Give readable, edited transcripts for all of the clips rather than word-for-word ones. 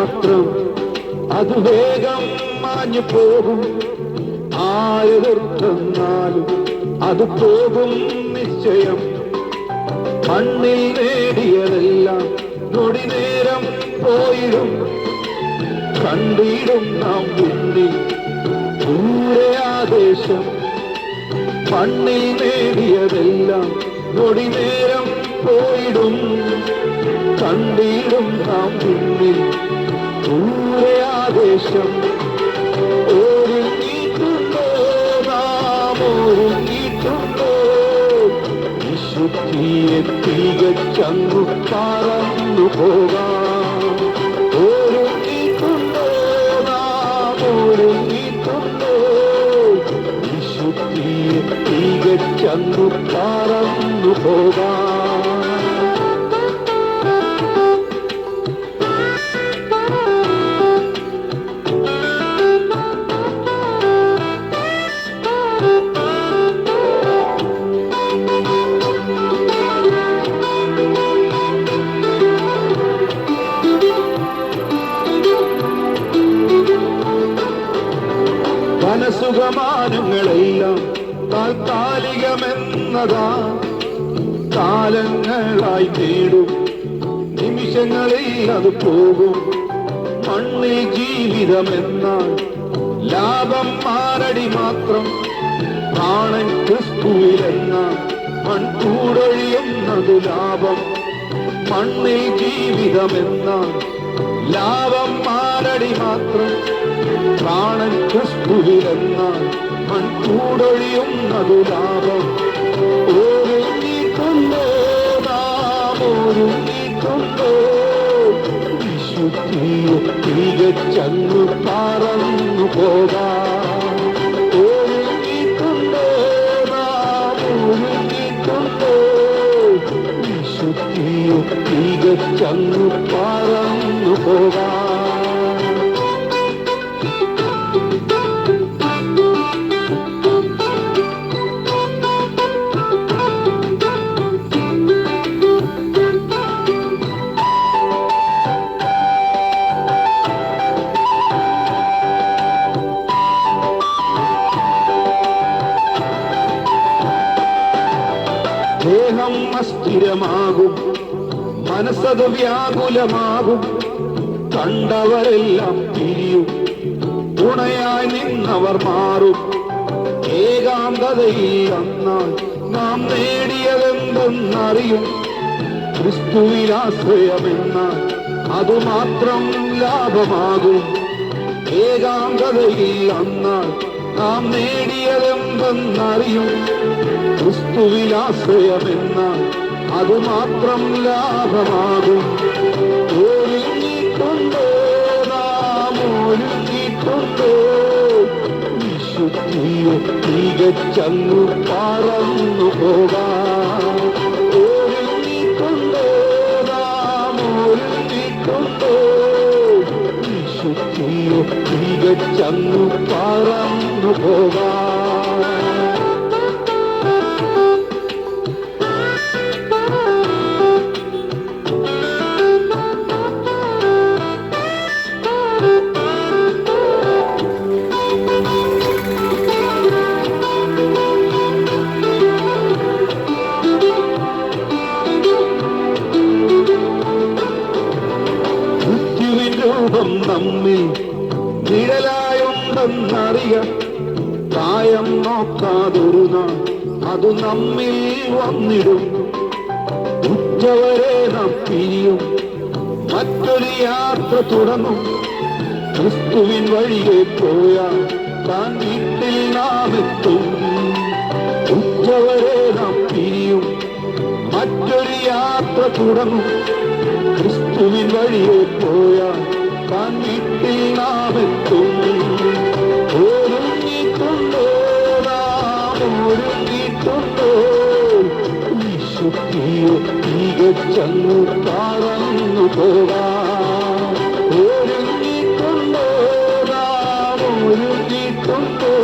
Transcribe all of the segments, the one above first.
മാത്രം അത് വേഗം മാഞ്ഞു പോകും. ആരെതിർക്കെന്നാലും അത് പോകും നിശ്ചയം. മണ്ണിൽ നേടിയതെല്ലാം നൊടി നേരം പോയിടും. കണ്ടിടും നാം മുന്നിൽ ദൂരെ ആദേശം. മണ്ണിൽ നേടിയതെല്ലാം നൊടി നേരം പോയിടും. കണ്ടിടും നാം മുന്നിൽ ദൂരെ ആദേശം. ഒരുങ്ങിയിട്ടുണ്ടോ നാം ഒരുങ്ങിയിട്ടുണ്ടോ? വിശുദ്ധിയെ തികച്ചങ്ങു പറന്നു പോകാം. ഒരുങ്ങിയിട്ടുണ്ടോ നാം ഒരുങ്ങിയിട്ടുണ്ടോ? വിശുദ്ധിയെ തികച്ചങ്ങു പറന്നു പോകാം. സുഖമാനങ്ങളെല്ലാം താൽക്കാലികമെന്നതാ. കാലങ്ങളായി നേടും നിമിഷങ്ങളിൽ അത് പോകും. മണ്ണിൽ ജീവിതമെന്നാൽ ലാഭം മാരടി മാത്രം. പ്രാണൻ ക്രിസ്തുവിലെന്നാൽ മൺകൂടൊഴിയുന്നതു ലാഭം. മണ്ണിൽ ജീവിതമെന്നാൽ ലാഭം മാരടി മാത്രം. പ്രാണൻ ക്രിസ്തുവിലെന്നാൽ മൺകൂടൊഴിയുന്നതു ലാഭം. ഒരുങ്ങിയിട്ടുണ്ടോ നാം ഒരുങ്ങിയിട്ടുണ്ടോ? വിശുദ്ധിയെ തികച്ചങ്ങു പറന്നു പോകാം. ഒരുങ്ങിയിട്ടുണ്ടോ നാം ഒരുങ്ങിയിട്ടുണ്ടോ? വിശുദ്ധിയെ തികച്ചങ്ങു പറന്നു പോകാം. ദേഹം അസ്ഥിരമാകും, മനസ്സത് വ്യാകുലമാകും. കണ്ടവരെല്ലാം പിരിയും, തുണയായി നിന്നവർ മാറും. ഏകാന്തതയിൽ അന്നാൽ നാം നേടിയതെന്തെന്നറിയും. ക്രിസ്തുവിലാശ്രയമെന്നാൽ അതുമാത്രം ലാഭമാകും. ഏകാന്തതയിൽ അന്നാൽ നാം നേടിയതെന്തെന്നറിയും. ക്രിസ്തുവിലാശ്രയമെന്നാൽ അതുമാത്രം ലാഭമാകും. ഒരുങ്ങിയിട്ടുണ്ടോ നാം ഒരുങ്ങിയിട്ടുണ്ടോ? വിശുദ്ധിയെ തികച്ചങ്ങു പറന്നു പോകാം. ഒരുങ്ങിയിട്ടുണ്ടോ നാം ഒരുങ്ങിയിട്ടുണ്ടോ? വിശുദ്ധിയെ തികച്ചങ്ങു പറന്നു പോകാം. രൂപം നമ്മിൽ നിഴലായുണ്ടെന്നറിയാം. പ്രായം നോക്കാതൊരു നാൾ അത് നമ്മിൽ വന്നിടും. ഉച്ചവരെ നാം പിരിയും, മറ്റൊരു യാത്ര തുടങ്ങും. ക്രിസ്തുവിൻ വഴിയെ പോയാൽ താൻ വീട്ടിൽ നാം എത്തും. ഉച്ചവരെ നാം പിരിയും, മറ്റൊരു യാത്ര തുടങ്ങും. ക്രിസ്തുവിൻ വഴിയെ പോയാൽ താൻ വീട്ടിൽ നാം എത്തും. ഒരുങ്ങിയിട്ടുണ്ടോ നാം ഒരുങ്ങിയിട്ടുണ്ടോ? വിശുദ്ധിയെ തികച്ചങ്ങു പറന്നു പോകാം. ഒരുങ്ങിയിട്ടുണ്ടോ നാം ഒരുങ്ങിയിട്ടുണ്ടോ?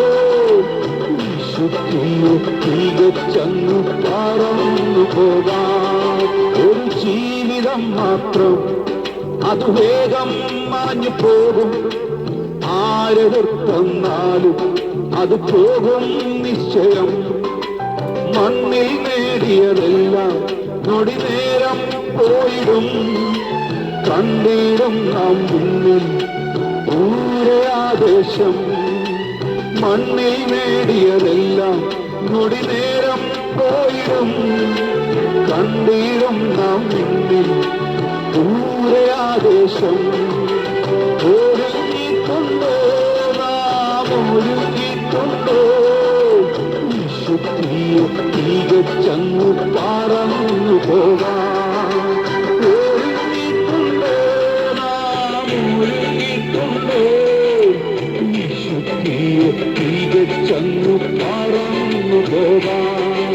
വിശുദ്ധിയെ തികച്ചങ്ങു പറന്നു പോകാം. ഒരു ജീവിതം മാത്രം അത് വേഗം മാഞ്ഞു പോകും. ആരെതിർത്തന്നാലും അത് പോകും നിശ്ചയം. മണ്ണിൽ നേടിയതെല്ലാം നൊടി നേരം പോയിടും. കണ്ടിടും നാം മുന്നിൽ ദൂരെ ആദേശം. മണ്ണിൽ നേടിയതെല്ലാം നൊടി നേരം പോയിടും. കണ്ടിടും നാം മുന്നിൽ ദൂരെ ആദേശം. ഒരുങ്ങിക്കൊണ്ടോ നാം ഒരുങ്ങിക്കൊണ്ടോ വിശുദ്ധിയെ തികച്ചങ്ങ് പറന്നു പോകാം. ഒരുങ്ങിക്കൊണ്ടോ നാം ഒരുങ്ങിക്കൊണ്ടോ വിശുദ്ധിയെ തികച്ചങ്ങ് പറന്നു പോകാം.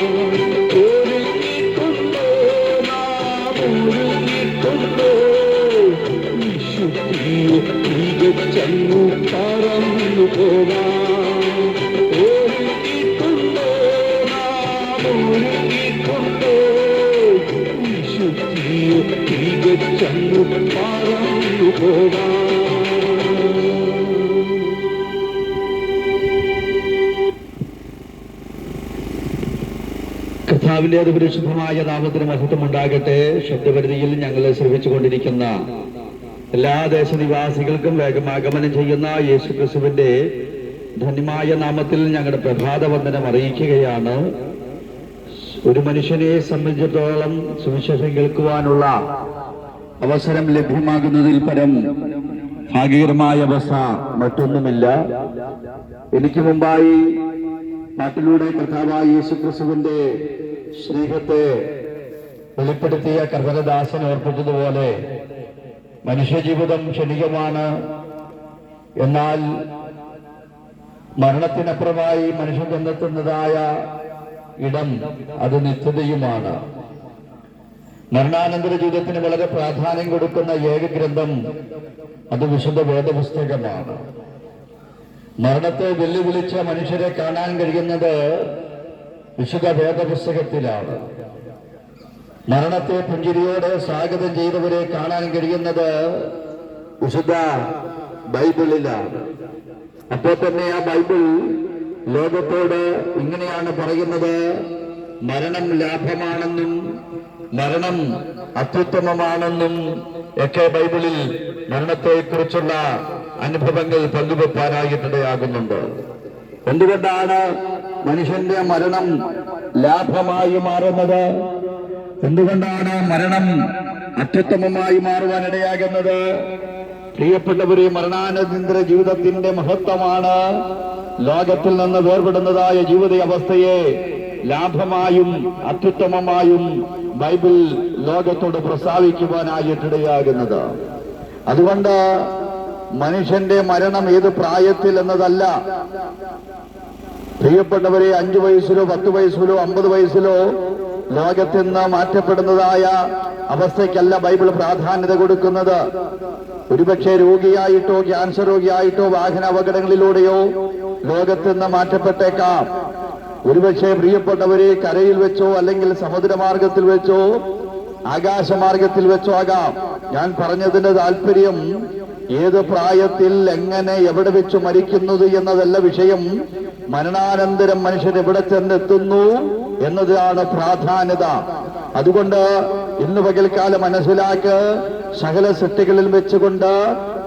ഒരുങ്ങിക്കൊണ്ടോ നാം ഒരുങ്ങിക്കൊണ്ടോ വിശുദ്ധിയെ തികച്ചങ്ങ് പറന്നു പോകാം. ഒരുങ്ങിക്കൊണ്ടോ നാം ഒരുങ്ങിക്കൊണ്ടോ വിശുദ്ധിയെ തികച്ചങ്ങ് പറന്നു പോകാം. കർത്താവിന്റെ അതിപരിശുദ്ധമായ നാമത്തിന് മഹത്വം ഉണ്ടാകട്ടെ. ശബ്ദപരിധിയിൽ ഞങ്ങളെ ശ്രമിച്ചുകൊണ്ടിരിക്കുന്ന എല്ലാ ദേശനിവാസികൾക്കും വേഗമാഗമനം ചെയ്യുന്ന യേശുക്രിസ്തുവിന്റെ ധന്യമായ നാമത്തിൽ ഞങ്ങളുടെ പ്രഭാതവന്ദനം അറിയിക്കുകയാണ്. ഒരു മനുഷ്യനെ സംബന്ധിച്ചിടത്തോളം സുവിശേഷം കേൾക്കുവാനുള്ള അവസരം ലഭ്യമാകുന്നതിൽ പരം ഭാഗ്യകരമായ അവസ്ഥ മറ്റൊന്നുമില്ല. എനിക്ക് മുമ്പായി നാട്ടിലൂടെ കർത്താവായ യേശുക്രിസ്തുവിന്റെ സ്നേഹത്തെ വെളിപ്പെടുത്തിയ കർത്തനദാസൻ ഓർപ്പിച്ചതുപോലെ മനുഷ്യജീവിതം ക്ഷണികമാണ്. എന്നാൽ മരണത്തിനപ്പുറമായി മനുഷ്യൻ കണ്ടെത്തുന്നതായ ഇടം അത് നിത്യതയുമാണ്. മരണാനന്തര ജീവിതത്തിന് വളരെ പ്രാധാന്യം കൊടുക്കുന്ന ഏക ഗ്രന്ഥം അത് വിശുദ്ധ വേദപുസ്തകമാണ്. മരണത്തെ വെല്ലുവിളിച്ച മനുഷ്യരെ കാണാൻ കഴിയുന്നത് വിശുദ്ധ വേദപുസ്തകത്തിലാണ്. മരണത്തെ പുഞ്ചിരിയോടെ സ്വാഗതം ചെയ്തവരെ കാണാൻ കഴിയുന്നത് വിശുദ്ധ ബൈബിളിലാണ്. അപ്പോൾ തന്നെ ആ ബൈബിൾ ലോകത്തോട് ഇങ്ങനെയാണ് പറയുന്നത്: മരണം ലാഭമാണെന്നും മരണം അത്യുത്തമമാണെന്നും ഒക്കെ ബൈബിളിൽ മരണത്തെക്കുറിച്ചുള്ള അനുഭവങ്ങൾ പങ്കുവെപ്പാനായിട്ടിടയാകുന്നുണ്ട്. എന്തുകൊണ്ടാണ് മനുഷ്യന്റെ മരണം ലാഭമായി മാറുന്നത്? എന്തുകൊണ്ടാണ് മരണം അത്യുത്തമമായി മാറുവാനിടയാകുന്നത്? പ്രിയപ്പെട്ടവരെ, മരണാനന്തര ജീവിതത്തിന്റെ മഹത്വമാണ് ലോകത്തിൽ നിന്ന് വേർപെടുന്നതായ ജീവിത അവസ്ഥയെ ലാഭമായും അത്യുത്തമമായും ബൈബിൾ ലോകത്തോട് പ്രസ്താവിക്കുവാനായിട്ടിടയാകുന്നത്. അതുകൊണ്ട് മനുഷ്യന്റെ മരണം ഏത് പ്രായത്തിൽ എന്നതല്ല. പ്രിയപ്പെട്ടവരെ, 5 വയസ്സിലോ 10 വയസ്സിലോ 50 വയസ്സിലോ ലോകത്തിൽ നിന്ന് മാറ്റപ്പെടുന്നതായ അവസ്ഥയ്ക്കല്ല ബൈബിൾ പ്രാധാന്യത കൊടുക്കുന്നത്. ഒരുപക്ഷെ രോഗിയായിട്ടോ ക്യാൻസർ രോഗിയായിട്ടോ വാഹന അപകടങ്ങളിലൂടെയോ ലോകത്തിൽ നിന്ന് മാറ്റപ്പെട്ടേക്കാം. ഒരുപക്ഷെ പ്രിയപ്പെട്ടവരെ, കരയിൽ വെച്ചോ അല്ലെങ്കിൽ സമുദ്രമാർഗത്തിൽ വെച്ചോ ആകാശമാർഗത്തിൽ വെച്ചോ ആകാം. ഞാൻ പറഞ്ഞതിന്റെ താല്പര്യം ഏത് പ്രായത്തിൽ എങ്ങനെ എവിടെ വെച്ച് മരിക്കുന്നത് എന്നതല്ല വിഷയം. മരണാനന്തരം മനുഷ്യൻ എവിടെ ചെന്നെത്തുന്നു എന്നതാണ് പ്രാധാന്യത. അതുകൊണ്ട് ഇന്ന് പകൽക്കാലം മനസ്സിലാക്ക്, സകല സൃഷ്ടികളിൽ വെച്ചുകൊണ്ട്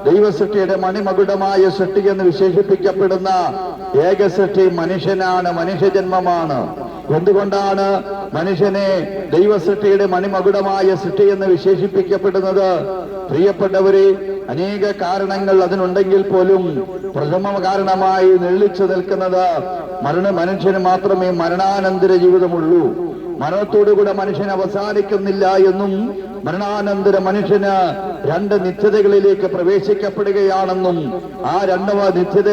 ദൈവസൃഷ്ടിയുടെ മണിമകുടമായ സൃഷ്ടി എന്ന് വിശേഷിപ്പിക്കപ്പെടുന്ന ഏക സൃഷ്ടി മനുഷ്യനാണ്, മനുഷ്യജന്മമാണ്. എന്തുകൊണ്ടാണ് മനുഷ്യനെ ദൈവസൃഷ്ടിയുടെ മണിമകുടമായ സൃഷ്ടി എന്ന് വിശേഷിപ്പിക്കപ്പെടുന്നത്? പ്രിയപ്പെട്ടവരെ, അനേക കാരണങ്ങൾ അതിനുണ്ടെങ്കിൽ പോലും പ്രഥമ കാരണമായി നെള്ളിച്ചു നിൽക്കുന്നത് മനുഷ്യന് മാത്രമേ മരണാനന്തര ജീവിതമുള്ളൂ. മരണത്തോടുകൂടെ മനുഷ്യൻ അവസാനിക്കുന്നില്ല എന്നും മരണാനന്തര മനുഷ്യന് 2 നിത്യതകളിലേക്ക് പ്രവേശിക്കപ്പെടുകയാണെന്നും ആ 2 നിത്യത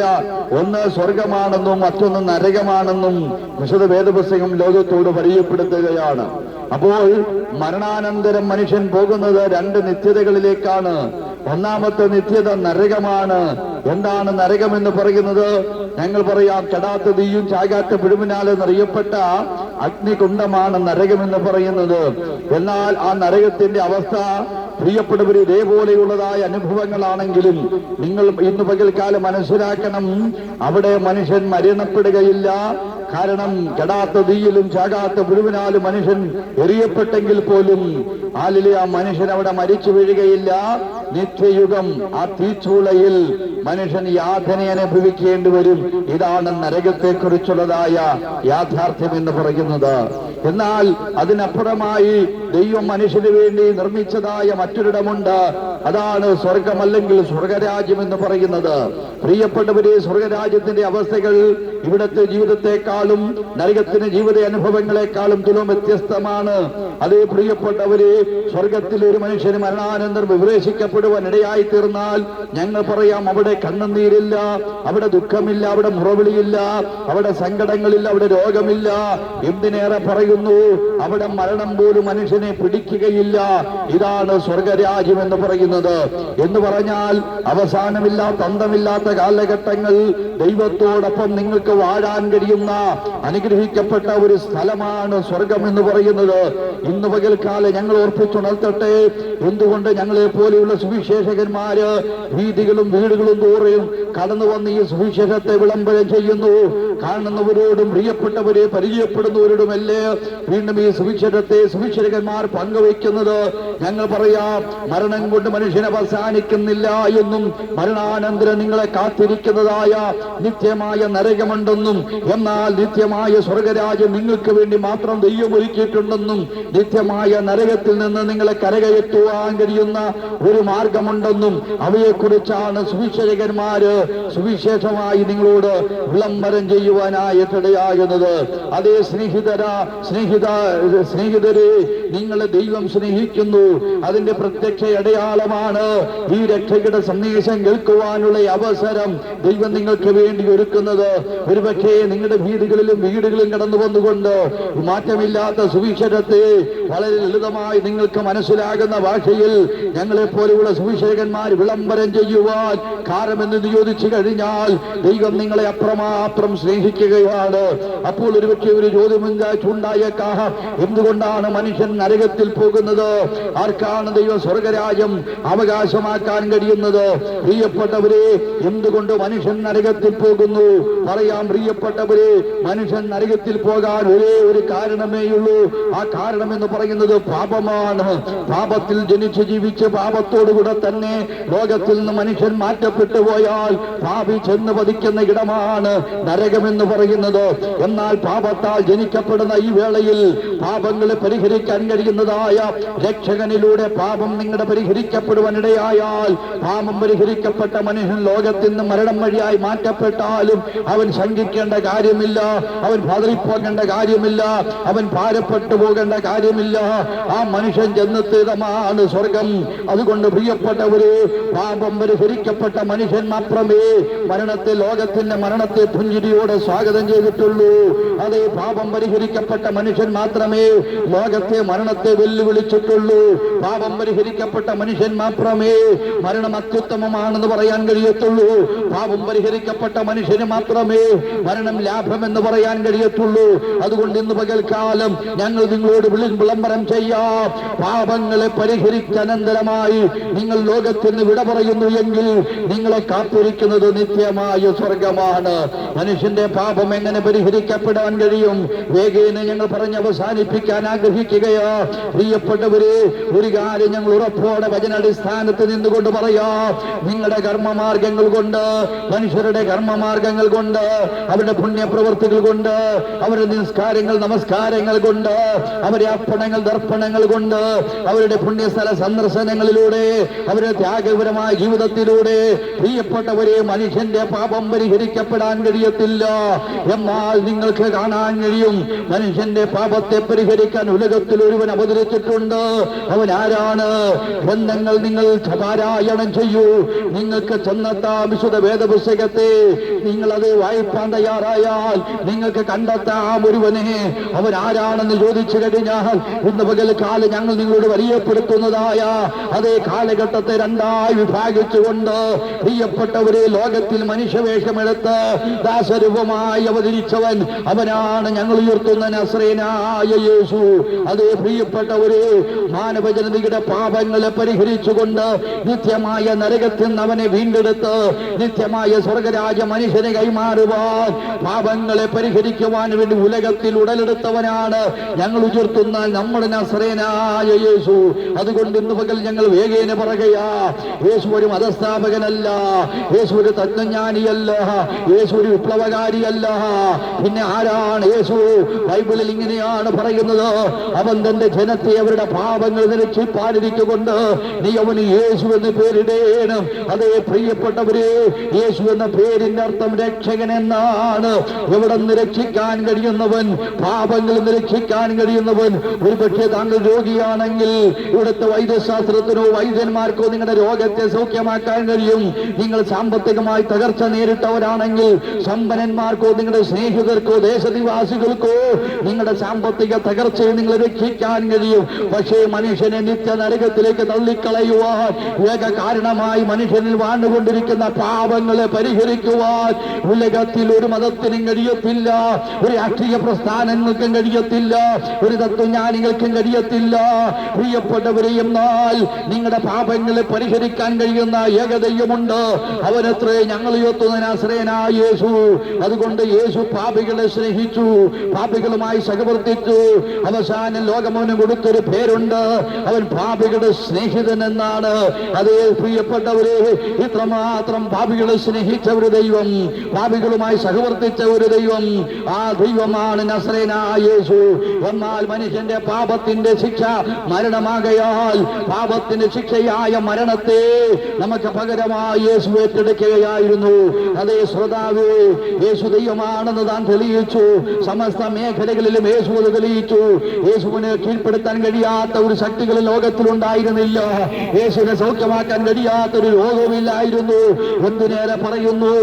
ഒന്ന് സ്വർഗമാണെന്നും മറ്റൊന്ന് നരകമാണെന്നും വിശുദ്ധ വേദപുസ്തകം ലോകത്തോട് പരിചയപ്പെടുത്തുകയാണ്. അപ്പോൾ മരണാനന്തരം മനുഷ്യൻ പോകുന്നത് 2 നിത്യതകളിലേക്കാണ്. ഒന്നാമത്തെ നിത്യത നരകമാണ്. എന്താണ് നരകം എന്ന് പറയുന്നത്? ഞങ്ങൾ പറയാം കെടാത്ത തീയും ചാകാത്ത പിഴുമിനാലും അറിയപ്പെട്ട അഗ്നികുണ്ഡമാണ് നരകമെന്ന് പറയുന്നത്. എന്നാൽ ആ നരകത്തിന്റെ അവസ്ഥ പ്രിയപ്പെട്ടവർ ഇതേപോലെയുള്ളതായ അനുഭവങ്ങളാണെങ്കിലും നിങ്ങൾ ഇന്ന് പകൽക്കാലം മനസ്സിലാക്കണം, അവിടെ മനുഷ്യൻ മരണപ്പെടുകയില്ല. കാരണം കെടാത്ത തീയിലും ചാകാത്ത പുഴുവിനാലും മനുഷ്യൻ എറിയപ്പെട്ടെങ്കിൽ പോലും ആ മനുഷ്യൻ അവിടെ മരിച്ചു വീഴുകയില്ല. നിത്യയുഗം ആ തീച്ചൂളയിൽ മനുഷ്യൻ യാതന അനുഭവിക്കേണ്ടി വരും. ഇതാണ് നരകത്തെക്കുറിച്ചുള്ളതായ യാഥാർത്ഥ്യം എന്ന് പറയുന്നത്. എന്നാൽ അതിനപ്പുറമായി ദൈവം മനുഷ്യന് വേണ്ടി നിർമ്മിച്ചതായ മറ്റൊരിടമുണ്ട്. അതാണ് സ്വർഗം അല്ലെങ്കിൽ സ്വർഗരാജ്യം എന്ന് പറയുന്നത്. പ്രിയപ്പെട്ടവരെ, സ്വർഗരാജ്യത്തിന്റെ അവസ്ഥകൾ ഇവിടത്തെ ജീവിതത്തെക്കാളും നരകത്തിന് ജീവിത അനുഭവങ്ങളെക്കാളും തുലം വ്യത്യസ്തമാണ്. അതേ പ്രിയപ്പെട്ടവരെ, സ്വർഗത്തിൽ ഒരു മനുഷ്യന് മരണാനന്തരം വിവേശിക്കപ്പെടുവാൻ ഇടയായി തീർന്നാൽ ഞങ്ങൾ പറയാം അവിടെ കണ്ണുനീരില്ല, അവിടെ ദുഃഖമില്ല, അവിടെ മുറവിളിയില്ല, അവിടെ സങ്കടങ്ങളില്ല, അവിടെ രോഗമില്ല. എന്തിനേറെ പറയുന്നു, അവിടെ മരണം പോലും മനുഷ്യനെ പിടിക്കുകയില്ല. ഇതാണ് സ്വർഗരാജ്യം എന്ന് പറയുന്നത്. എന്ന് പറഞ്ഞാൽ അവസാനമില്ലാത്ത അന്തമില്ലാത്ത കാലഘട്ടങ്ങൾ ദൈവത്തോടൊപ്പം നിങ്ങൾക്ക് വാഴാൻ കഴിയുന്ന അനുഗ്രഹിക്കപ്പെട്ട ഒരു സ്ഥലമാണ് സ്വർഗം എന്ന് പറയുന്നത്. ഇന്ന് പകൽക്കാലം ഞങ്ങൾ ഓർപ്പിച്ചുണർത്തട്ടെ, എന്തുകൊണ്ട് ഞങ്ങളെ പോലെയുള്ള സുവിശേഷകന്മാര് വീതികളും വീടുകളും തോറും കടന്നു വന്ന് ഈ സുവിശേഷത്തെ വിളംബരം ചെയ്യുന്നു. കാണുന്നവരോടും പ്രിയപ്പെട്ടവരെ പരിചയപ്പെടുന്നവരോടുമല്ലേ വീണ്ടും ഈ സുവിശേഷത്തെ സുവിശേഷകന്മാർ പങ്കുവയ്ക്കുന്നത്. ഞങ്ങൾ പറയാം, മരണം കൊണ്ട് മനുഷ്യൻ അവസാനിക്കുന്നില്ല എന്നും മരണാനന്തരം നിങ്ങളെ കാത്തിരിക്കുന്നതായ നിത്യമായ നരകമുണ്ടെന്നും എന്നാൽ നിത്യമായ സ്വർഗരാജ്യം നിങ്ങൾക്ക് വേണ്ടി മാത്രം ദൈവം ഒരുക്കിയിട്ടുണ്ടെന്നും നിത്യമായ നരകത്തിൽ നിന്ന് നിങ്ങളെ കരകയറ്റുവാൻ കഴിയുന്ന ഒരു മാർഗമുണ്ടെന്നും അവയെക്കുറിച്ചാണ് സുവിശേഷകന്മാര് സുവിശേഷമായി നിങ്ങളോട് വിളംബരം ചെയ്യുവാനായിട്ടിടയാകുന്നത്. അതേ സ്നേഹിതരെ, നിങ്ങളെ ദൈവം സ്നേഹിക്കുന്നു. അതിന്റെ പ്രത്യക്ഷ അടയാളമാണ് ഈ രക്ഷയുടെ സന്ദേശം കേൾക്കുവാനുള്ള അവസരം ദൈവം നിങ്ങൾക്ക് വേണ്ടി ഒരുക്കുന്നത്. ഒരുപക്ഷേ നിങ്ങളുടെ വീടുകളിലും വീടുകളിലും കടന്നു വന്നുകൊണ്ട് മാറ്റമില്ലാത്ത സുവിശേഷത്തെ വളരെ ലളിതമായി നിങ്ങൾക്ക് മനസ്സിലാകുന്ന ഭാഷയിൽ ഞങ്ങളെ പോലെയുള്ള സുവിശേഷകന്മാർ വിളംബരം ചെയ്യുവാൻ കാരണമെന്ന് ചോദിച്ചു കഴിഞ്ഞാൽ ദൈവം നിങ്ങളെ അപ്രമാത്രം സ്നേഹിക്കുകയാണ്. അപ്പോൾ ഒരുപക്ഷെ ഒരു ചോദ്യമുണ്ടായേക്കാം, എന്തുകൊണ്ടാണ് മനുഷ്യൻ നരകത്തിൽ പോകുന്നത്? ആർക്കാണ് ദൈവം സ്വർഗരാജ്യം അവകാശമാക്കാൻ കഴിയുന്നത്? പ്രിയപ്പെട്ടവരെ, എന്തുകൊണ്ട് മനുഷ്യൻ നരകത്തിൽ പോകുന്നു? പറയാം പ്രിയപ്പെട്ടവരെ, മനുഷ്യൻ നരകത്തിൽ പോകാൻ ഒരേ ഒരു കാരണമേയുള്ളൂ. ആ കാരണം എന്ന് പറയുന്നത് പാപമാണ്. പാപത്തിൽ ജനിച്ച് ജീവിച്ച് പാപത്തോടുകൂടെ തന്നെ ലോകത്തിൽ നിന്ന് മനുഷ്യൻ മാറ്റപ്പെട്ടു പോയാൽ പാപി ചെന്ന് പതിക്കുന്ന ഇടമാണ് നരകമെന്ന് പറയുന്നത്. എന്നാൽ പാപത്താൽ ജനിക്കപ്പെടുന്ന ഈ വേളയിൽ പാപങ്ങളെ പരിഹരിക്കാൻ കഴിയുന്നതായ രക്ഷകനിലൂടെ പാപം നിങ്ങളുടെ പരിഹരിക്കപ്പെടുവാനിടയായാൽ പാപം പരിഹരിക്കപ്പെട്ട മനുഷ്യൻ ലോകത്തിൽ നിന്ന് മരണം വഴിയായി മാറ്റപ്പെട്ടാലും അവൻ ശങ്കിക്കേണ്ട കാര്യമില്ല, അവൻ പതറിപ്പോകേണ്ട കാര്യമില്ല, അവൻ ഭാരപ്പെട്ടു പോകേണ്ട കാര്യമില്ല. ആ മനുഷ്യൻ ചെന്നെത്തിയതാണ് സ്വർഗം. അതുകൊണ്ട് പ്രിയപ്പെട്ടവരെ, പാപം പരിഹരിക്കപ്പെട്ട മനുഷ്യൻ മാത്രമേ മരണത്തെ ലോകത്തിന്റെ മരണത്തെ പുഞ്ചിരിയോടെ സ്വാഗതം ചെയ്തിട്ടുള്ളൂ. അതേ പാപം പരിഹരിക്കപ്പെട്ട മനുഷ്യൻ മാത്രമേ ലോകത്തെ മരണത്തെ വെല്ലുവിളിച്ചിട്ടുള്ളൂ. പാപം പരിഹരിക്കപ്പെട്ട മനുഷ്യൻ മാത്രമേ മരണം അത്യുത്തമമാണെന്ന് പറയാൻ കഴിയത്തുള്ളൂ. പാപം പരിഹരിക്കപ്പെട്ട മനുഷ്യന് മാത്രമേ മരണം ലാഭമെന്ന് പറയാൻ കഴിയത്തുള്ളൂ. അതുകൊണ്ട് ഇന്ന് പകൽക്കാലം ഞങ്ങൾ നിങ്ങളോട് വിളംബരം ചെയ്യാം, പാപങ്ങളെ പരിഹരിക്കാനന്തരമായി നിങ്ങൾ ലോകത്തിൽ നിന്ന് വിട പറയുന്നു എങ്കിൽ നിങ്ങളെ കാത്തിരിക്കുന്നത് നിത്യമായ സ്വർഗമാണ്. മനുഷ്യന്റെ പാപം എങ്ങനെ പരിഹരിക്കപ്പെടാൻ കഴിയും? വേഗേന ഞങ്ങൾ പറഞ്ഞ് അവസാനിപ്പിക്കാൻ ആഗ്രഹിക്കുകയോ. പ്രിയപ്പെട്ടവരെ, ഒരു കാര്യം ഞങ്ങൾ ഉറപ്പോടെ വചനാടിസ്ഥാനത്ത് നിന്നുകൊണ്ട് പറയാം, നിങ്ങളുടെ കർമ്മമാർഗങ്ങൾ കൊണ്ട്, മനുഷ്യരുടെ കർമ്മമാർഗങ്ങൾ കൊണ്ട്, അവരുടെ പുണ്യപ്രവൃത്തികൾ കൊണ്ട്, അവരുടെ നിസ്കാരങ്ങൾ നമസ്കാരങ്ങൾ കൊണ്ട്, അവരുടെ അർപ്പണങ്ങൾ ദർപ്പണങ്ങൾ കൊണ്ട്, അവരുടെ പുണ്യസ്ഥല സന്ദർശനങ്ങളിലൂടെ, അവരുടെ ത്യാഗപരമായ ജീവിതത്തിലൂടെ പ്രിയപ്പെട്ടവരെ മനുഷ്യന്റെ പാപം പരിഹരിക്കപ്പെടാൻ കഴിയത്തില്ല. എന്നാൽ നിങ്ങൾക്ക് കാണാൻ കഴിയും, മനുഷ്യന്റെ പാപത്തെ പരിഹരിക്കാൻ ഉലകത്തിൽ ഒരുവൻ അവതരിച്ചിട്ടുണ്ട്. അവൻ ആരാണ്? ഗ്രന്ഥങ്ങൾ നിങ്ങൾ പാരായണം ചെയ്യൂ. നിങ്ങൾക്ക് ചെന്നെത്താം വിശുദ്ധ വേദപുസ്തകത്തെ. നിങ്ങൾ അത് വായിപ്പാൻ തയ്യാറായാൽ നിങ്ങൾക്ക് കണ്ടെത്താം ഒരുവനെ. അവൻ ആരാണെന്ന് ചോദിച്ചു കഴിഞ്ഞാൽ ഇന്ന് പകൽക്കാലം ഞങ്ങൾ നിങ്ങളോട് പരിചയപ്പെടുത്തുന്നതായ അതേ കാലഘട്ടത്തെ രണ്ടായി വിഭാഗിച്ചുകൊണ്ട് പ്രിയപ്പെട്ടവരെ, ലോകത്തിൽ മനുഷ്യവേഷമെടുത്ത് ദാസരൂപമായി അവതരിച്ചവൻ അവനാണ് ഞങ്ങൾ ഉയർത്തുന്ന നസ്രേനായ യേശു. അതേ പ്രിയപ്പെട്ടവരെ, മാനവജനതയുടെ പാപങ്ങളെ പരിഹരിച്ചുകൊണ്ട് നിത്യമായ നരകത്തിൽ നിന്ന് അവനെ വീണ്ടെടുത്ത് നിത്യമായ സ്വർഗരാജ മനുഷ്യനെ കൈമാറുവാൻ, പാപങ്ങളെ പരിഹരിക്കുവാൻ വേണ്ടി ഉലകത്തിൽ ഉടലെടുത്തവനാണ് ഞങ്ങൾ ഉയർത്തുന്ന നമ്മുടെ നസ്രേനായ യേശു. അതുകൊണ്ട് ഇന്ന് പകൽ ഞങ്ങൾ വേഗേന പറയുകയാ, യേശു ഒരു മതസ്ഥാപകനല്ല, യേശു ഒരു തത്വജ്ഞാനിയല്ല, യേശു ഒരു വിപ്ലവകാരിയല്ല. പിന്നെ ആരാണ് യേശു? ബൈബിളിൽ ഇങ്ങനെയാണ് പറയുന്നത്, അവൻ തന്റെ ജനത്തെ അവരുടെ പാപങ്ങൾ രക്ഷിപ്പാനിരിക്കൊണ്ട് നീ അവന് യേശു എന്ന് പേരിടേണം. അതേ പ്രിയപ്പെട്ടവരെ, യേശു എന്ന പേരിന്റെ അർത്ഥം രക്ഷകൻ എന്നാണ്. എവിടെ നിന്ന് രക്ഷിക്കാൻ കഴിയുന്നവൻ? പാപങ്ങളിൽ നിന്ന് രക്ഷിക്കാൻ കഴിയുന്നവൻ. ഒരു പക്ഷേ താങ്കൾ രോഗിയാണെങ്കിൽ ഇവിടുത്തെ വൈദ്യശാസ്ത്രത്തിനോ വൈദ്യന്മാർക്കോ നിങ്ങളുടെ രോഗത്തെ സൗഖ്യമാക്കാൻ കഴിയും. നിങ്ങൾ സാമ്പത്തികമായി തകർച്ച നേരിട്ടവരാണെങ്കിൽ സമ്പന്നന്മാർക്കോ നിങ്ങളുടെ സ്നേഹിതർക്കോ ദേശനിവാസികൾക്കോ നിങ്ങളുടെ സാമ്പത്തിക തകർച്ചയെ നിങ്ങൾ രക്ഷിക്കാൻ കഴിയും. പക്ഷേ മനുഷ്യനെ നിത്യ നരകത്തിലേക്ക് തള്ളിക്കളയുവാൻ ഏക കാരണമായി മനുഷ്യനിൽ വാണ്ടുകൊണ്ടിരിക്കുന്ന പാപങ്ങളെ പരിഹരിക്കുവാൻ ഉലകത്തിൽ ഒരു മതത്തിനും കഴിയത്തില്ല, ഒരു രാഷ്ട്രീയ പ്രസ്ഥാനങ്ങൾക്കും കഴിയത്തില്ല, ഒരു തത്വജ്ഞാനികൾക്കും കഴിയത്തില്ല. പ്രിയപ്പെട്ടവരെ, എന്നാൽ നിങ്ങളുടെ പാപങ്ങളെ പരിഹരിക്കാൻ കഴിയുന്ന ഏകദൈവമുണ്ട്. അവനത്രേ ഞങ്ങൾ ഉയർത്തുന്ന നസ്രേനായ യേശു. അതുകൊണ്ട് യേശു പാപികളെ സ്നേഹിച്ചു, പാപികളുമായി സഹവർത്തിച്ചു. അവസാനം ലോകമോന് കൊടുത്തൊരു പേരുണ്ട്, അവൻ പാപികളുടെ സ്നേഹിതൻ എന്നാണ്. അതേ പ്രിയപ്പെട്ടവരെ, ഇത്രമാത്രം പാപികളെ സ്നേഹിച്ച ഒരു ദൈവം, പാപികളുമായി സഹവർത്തിച്ച ഒരു ദൈവം, ആ ദൈവമാണ് നസ്രേനായ യേശു. എന്നാൽ മനുഷ്യന്റെ പാപത്തിന്റെ ശിക്ഷ മരണമാകയാൽ പാപത്തിന്റെ ശിക്ഷയായ മരണത്തെ നമുക്ക് പകരമായി യേശു ഏറ്റെടുക്കുകയായിരുന്നു. അതേ ശ്രോതാവേ, യേശു ദൈവമാണെന്ന് താൻ തെളിയിച്ചു. സമസ്ത മേഖലകളിലും യേശു അത് തെളിയിച്ചു. യേശുവിനെ കീഴ്പ്പെടുത്താൻ കഴിയാത്ത ഒരു ശക്തികൾ ലോകത്തിലുണ്ടായിരുന്നില്ല. യേശുവിനെ സൗഖ്യമാക്കാൻ കഴിയാത്ത ഒരു രോഗവുമില്ലായിരുന്നു. എന്തിനേറെ പറയുന്നു,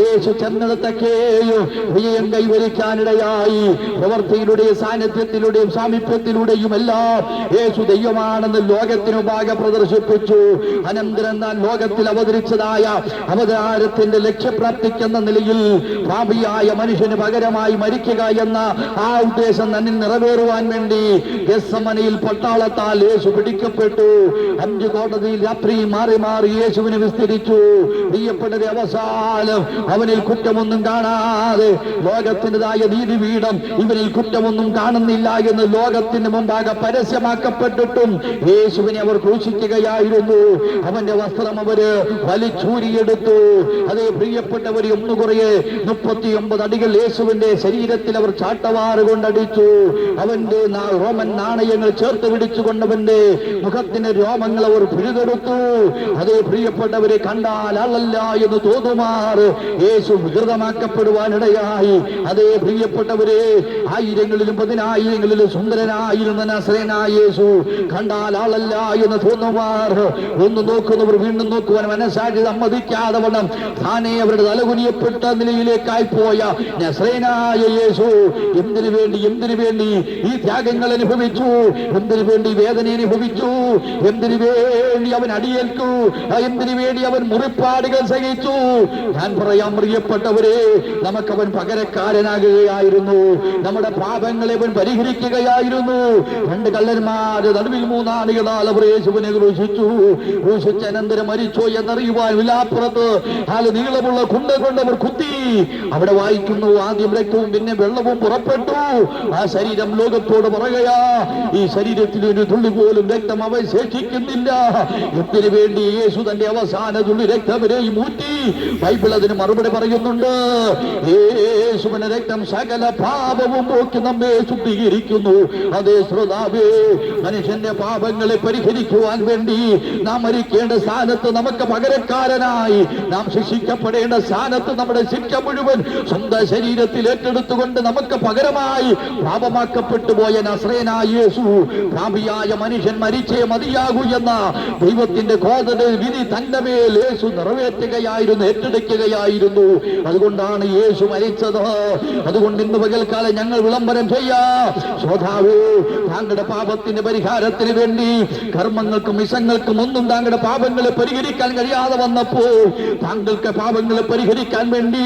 യേശു ചെന്നിടത്തൊക്കെയും വിജയം കൈവരിക്കാനിടയായി. പ്രവൃത്തിയിലൂടെയും സാന്നിധ്യത്തിലൂടെയും സാമീപ്യത്തിലൂടെയും എല്ലാം യേശു ദൈവമാണെന്ന് ലോകത്തിനു മുമ്പാകെ പ്രദർശിപ്പിച്ചു. അനന്തരം താൻ ലോകത്തിൽ അവതരിച്ചതായ അവതാരത്തിന്റെ ലക്ഷ്യപ്രാപ്തിക്കെന്ന നിലയിൽ പാപിയായ മനുഷ്യന് പകരമായി മരിക്കുക എന്ന ആ ഉദ്ദേശം തന്നെ നിറവേറുവാൻ വേണ്ടി ഗെത്സമനയിൽ പട്ടാളത്താൽ യേശു പിടിക്കപ്പെട്ടു. 5 കോടതിയിൽ രാത്രി മാറി മാറി യേശുവിനെ വിസ്തരിച്ചു. പ്രിയപ്പെട്ടത്, അവസാനം അവനിൽ കുറ്റമൊന്നും കാണാതെ ലോകത്തിൻ്റെതായ നീതിപീഠം ഇവനിൽ കുറ്റമൊന്നും കാണുന്നില്ല എന്ന് ലോകത്തിന് മുമ്പാകെ പരസ്യമാക്കപ്പെട്ടിട്ടും യേശുവിനെ അവർ ക്രൂശിക്കുകയായിരുന്നു. അവന്റെ വസ്ത്രം അവര് വലിച്ചൂരിയെടുത്തു. അതേ പ്രിയപ്പെട്ടവരെ, ഒന്നുകുറയെ 39 അടികൾ യേശുവിന്റെ ശരീരത്തിൽ അവർ ചാട്ടവാറ് കൊണ്ടടിച്ചു. അവന്റെ റോമൻ നാണയങ്ങൾ ചേർത്ത് പിടിച്ചുകൊണ്ടവന്റെ മുഖത്തിന്റെ രോമങ്ങൾ അവർ പിഴുതെടുത്തു. അതേ പ്രിയപ്പെട്ടവരെ, കണ്ടാൽ ആളല്ല എന്ന് തോന്നുമാറ് യേശു വികൃതമാക്കപ്പെടുവാനിടയായി. അതേ പ്രിയപ്പെട്ടവരെ, ആയിരങ്ങളിലും പതിനായിരങ്ങളിലും സുന്ദരനായിരുന്ന നസ്രേനായ യേശു കണ്ടാൽ ആളല്ല എന്ന് തോന്നുമാറ് ഒന്ന് നോക്കുന്നവർ വീണ്ടും നോക്കുവാൻ മനസ്സാക്ഷി സമ്മതിക്കാതെ വണ്ണം താനേ അവരുടെ തലകുനിയപ്പെട്ട നിലയിലേക്കായി പോയ നസ്രേനായ യേശു എന്തിനു വേണ്ടി ഈ ത്യാഗങ്ങൾ അനുഭവിച്ചു? എന്തിനു വേണ്ടി വേദന അനുഭവിച്ചു? എന്തിനു വേണ്ടി അവൻ അടിയേൽക്കു? എന്തിനു വേണ്ടി അവൻ മുറിപ്പാടുകൾ സഹിച്ചു? ഞാൻ പറയാം പ്രിയപ്പെട്ടവരെ, നമുക്കവൻ പകരക്കാരനാകുകയായിരുന്നു. നമ്മുടെ പാപങ്ങളെ അവൻ പരിഹരിക്കുകയായിരുന്നു. 2 കള്ളന്മാര് നടുവിൽ 3 ആണികളാൽ അവർ യേശുവിനെ ക്രൂശിച്ചു. ക്രൂശിച്ചനന്തരം മരിച്ചോ എന്നറിയുവാൻ വിലാപ്പുറത്ത് നീളമുള്ള കുണ്ട കൊണ്ട് അവർ കുത്തി. അവിടെ വായിക്കുന്നു, ആദ്യം രക്തവും പിന്നെ വെള്ളവും പുറപ്പെട്ടു. ആ ശരീരം ലോകത്തോട് പറയുകയാ, ഈ ശരീരത്തിൽ ഒരു തുള്ളി പോലും രക്തം അവശേഷിക്കുന്നില്ല. എന്തിനു വേണ്ടി യേശു തന്റെ അവസാന തുള്ളി രക്തവരെയും ഊറ്റി? ബൈബിൾ അതിന് മറുപടി പറയുന്നുണ്ട്. യേശുവിന്റെ രക്തം സകല പാപവും പോക്കി നമ്മെ ശുദ്ധീകരിക്കുന്നു. അതേ ശ്രോതാവേ, മനുഷ്യന്റെ പാപങ്ങളെ പരിഹരിക്കുവാൻ വേണ്ടി നാം മരിക്കേണ്ട സ്ഥാനത്ത് നമുക്ക് പകരക്കാരനായി, നാം ശിക്ഷിക്കപ്പെടേണ്ട സ്ഥാനത്ത് നമ്മുടെ ശിക്ഷ മുഴുവൻ സ്വന്തം ശരീരത്തിൽ ഏറ്റെടുത്തുകൊണ്ട് നമുക്ക് പകരമായി പാപമാക്കപ്പെട്ടു പോയ നസ്രയനായ യേശു പാപിയായ മനുഷ്യൻ മരിച്ചേ മതിയാകൂ എന്ന ദൈവത്തിന്റെ കോടതി വിധി തന്റെ മേൽ യേശു നിറവേറ്റുകയായിരുന്നു, ഏറ്റെടുക്കുകയായിരുന്നു. അതുകൊണ്ടാണ് യേശു മരിച്ചത്. അതുകൊണ്ട് ഇന്ന് പകൽക്കാലം ഞങ്ങൾ വിളംബരം ചെയ്യാം, ശ്രോതാവേ, താങ്കളുടെ പാപത്തിന്റെ പരിഹാരത്തിന് വേണ്ടി കർമ്മങ്ങൾക്കും മിശങ്ങൾക്കും ഒന്നും താങ്കളുടെ പാപങ്ങളെ പരിഹരിക്കാൻ കഴിയാതെ വന്നപ്പോൾ താങ്കൾക്ക് പാപങ്ങളെ പരിഹരിക്കാൻ വേണ്ടി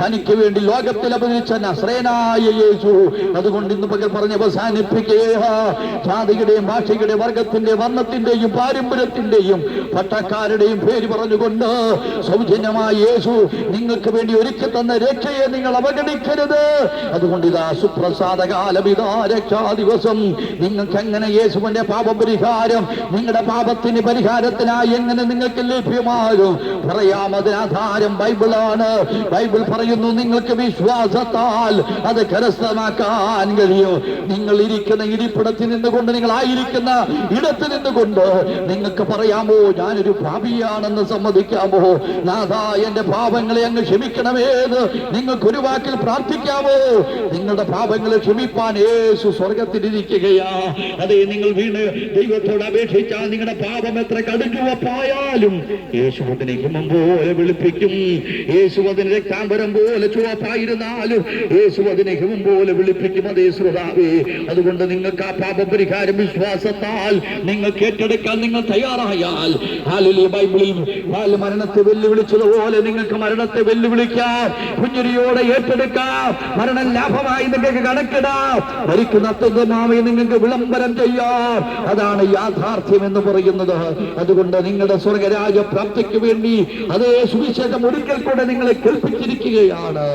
തനിക്ക് വേണ്ടി ലോകത്തിൽ അവതരിച്ച നസ്രയനായ യേശു. അതുകൊണ്ട് ഇന്ന് പകൽ പറഞ്ഞ് അവസാനിപ്പിക്കുക, ജാതിയുടെയും ഭാഷയുടെയും വർഗത്തിന്റെയും വർണ്ണത്തിന്റെയും പാരമ്പര്യത്തിന്റെയും പട്ടക്കാരുടെയും പേര് പറഞ്ഞുകൊണ്ട് സൗജന്യമായ യേശു നിങ്ങൾക്ക് വേണ്ടി ഒരുക്കി തന്ന രക്ഷയെ നിങ്ങൾ അവഗണിക്കരുത്. അതുകൊണ്ട് ഇതാ സുപ്രസാദകാലം, ഇതാ രക്ഷാ ദിവസം. നിങ്ങൾക്ക് എങ്ങനെ യേശുവിന്റെ പാപപരിഹാരം, നിങ്ങളുടെ പാപത്തിന് പരിഹാരത്തിനായി എങ്ങനെ നിങ്ങൾക്ക് ലഭ്യമാകും പറയാം. അതിനാധാരം ബൈബിളാണ്. ബൈബിൾ പറയുന്നു, നിങ്ങൾക്ക് വിശ്വാസത്താൽ അത് കരസ്ഥമാക്കാൻ കഴിയും. നിങ്ങൾ ഇരിക്കുന്ന ഇരിപ്പിടത്തിൽ നിന്നുകൊണ്ട്, നിങ്ങൾ ആയിരിക്കുന്ന ഇടത്ത് നിന്നുകൊണ്ട് നിങ്ങൾക്ക് പറയാമോ, ഞാനൊരു പാപിയാണെന്ന് സമ്മതിക്കാമോ? നാഥാ, എന്റെ പാപങ്ങളെ അങ്ങ് ക്ഷമിക്കണമേന്ന് നിങ്ങൾക്കൊരു വാക്കിൽ പ്രാർത്ഥിക്കാമോ? നിങ്ങളുടെ പാപങ്ങളെ ക്ഷമിപ്പാൻ യേശു സ്വർഗത്തിലിരിക്കുകയാ. അതെ, നിങ്ങൾ വീണ് ദൈവത്തോട് അപേക്ഷിച്ചാൽ നിങ്ങളുടെ പാപം എത്ര കടുചുവപ്പായാലും യേശു അതിനെ ഹിമം പോലെ വെളുപ്പിക്കും. യേശു അതിന് രക്താംബരം പോലെ ചുവപ്പായിരുന്നാലും യേശു അതിനെ ഹിമം പോലെ വെളുപ്പിക്കും. അതേ ശ്രോതാവേ, അതുകൊണ്ട് നിങ്ങൾക്ക് ആ പാപപരിഹാരം വിശ്വാസത്താൽ നിങ്ങൾക്ക് ഏറ്റെടുക്കാൻ നിങ്ങൾ തയ്യാറായാൽ, ഹല്ലേലൂയ, ബൈബിളിൽ മരണത്തെ വെല്ലുവിളിച്ചതുപോലെ നിങ്ങൾക്ക് മരണത്തെ വെല്ലുവിളിക്കാം, പുഞ്ചിരിയോടെ ഏറ്റെടുക്കാം. മരണം ലാഭമായി നിങ്ങൾക്ക് കണക്കിടാം, മരിക്കുന്ന അത്യന്തമായി നിങ്ങൾക്ക് വിളംബരം ചെയ്യാം. അതാണ് യാഥാർത്ഥ്യം എന്ന് പറയുന്നത്. അതുകൊണ്ട് നിങ്ങളുടെ സ്വർഗരാജ പ്രാപ്തിക്ക് വേണ്ടി അതേ സുവിശേഷം ഒരിക്കൽ കൂടെ നിങ്ങളെ കേൾപ്പിച്ചിരിക്കുകയാണ്.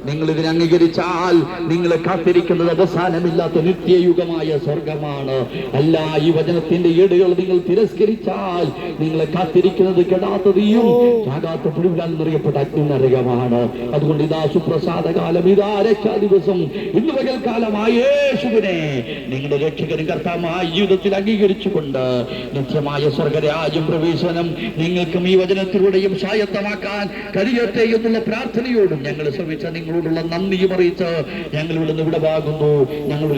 നിങ്ങൾ ഇതിനെ അംഗീകരിച്ചാൽ നിങ്ങളെ കാത്തിരിക്കുന്നത് അവസാനമില്ലാത്ത നിത്യയുഗമായ സ്വർഗമാണ്. അല്ല, ഈ വചനത്തിന്റെ ഏടുകൾ നിങ്ങൾ തിരസ്കരിച്ചാൽ നിങ്ങളെ കാത്തിരിക്കുന്നത് കെടാത്തതയും ചാകാത്ത പുഴുവിനാൽ നിറയപ്പെട്ട അഗ്നിനരകമാണ്. അതുകൊണ്ട് ഇതാ സുപ്രസാദകാലം, ഇതാ രക്ഷാ ദിവസം. ഇന്ന് പകൽക്കാലമായ യേശുവിനെ നിങ്ങളുടെ രക്ഷകനും കർത്താവുമായ ജീവിതത്തിൽ അംഗീകരിച്ചുകൊണ്ട് നിത്യമായ സ്വർഗരാജ്യം പ്രവേശനം നിങ്ങൾക്കും ഈ വചനത്തിലൂടെയും സ്വായത്തമാക്കാൻ കഴിയട്ടെ എന്നുള്ള പ്രാർത്ഥനയോടും ഞങ്ങൾ ശ്രമിച്ച നിങ്ങളോടുള്ള നന്ദിയും അറിയിച്ച് ഞങ്ങൾ ഇവിടുന്ന് വിടവാകുന്നു. ഞങ്ങൾ